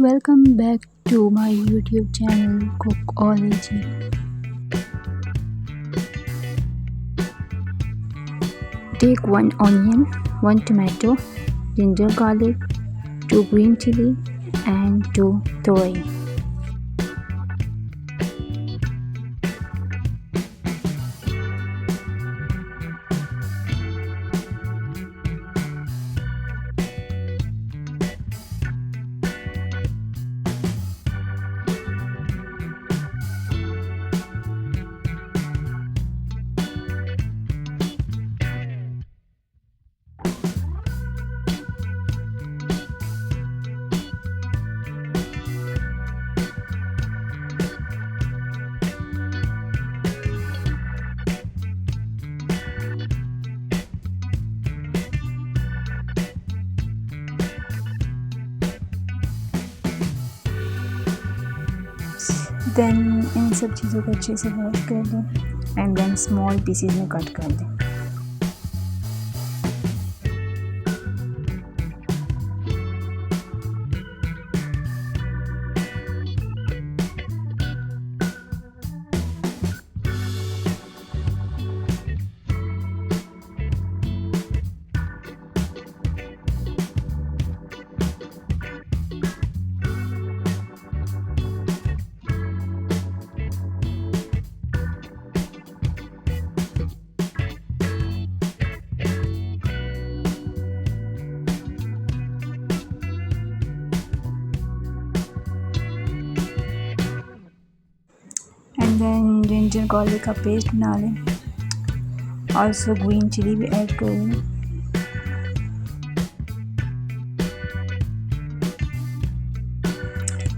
Welcome back to my YouTube channel Cookology. Take 1 onion, 1 tomato, ginger garlic, 2 green chili and 2 turnip. Then in सब चीज़ों को अच्छे से wash कर दें एंड देन स्मॉल पीसेस में कट कर दें। एंड देन जिंजर गार्लिक का पेस्ट बना लें। ऑल्सो ग्रीन चिली भी ऐड कर लें।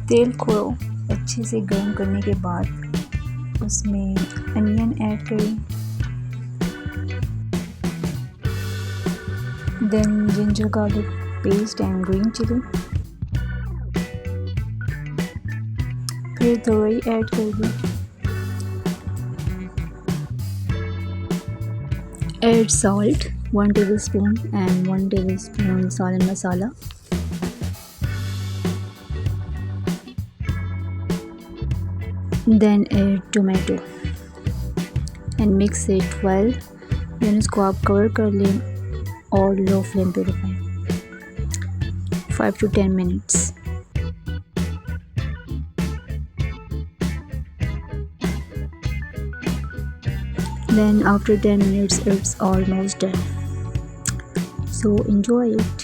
तेल को अच्छे से गर्म करने के बाद उसमें अनियन ऐड करें। Then ginger garlic paste and green chilli, फिर तोरई ऐड कर दें। Add salt 1 tablespoon and 1 tablespoon salt and masala. Then add tomato and mix it well. Then इसको आप कवर कर लें और लो फ्लेम पे रखें 5 to 10 minutes. Then after 10 minutes it's almost done, so enjoy it.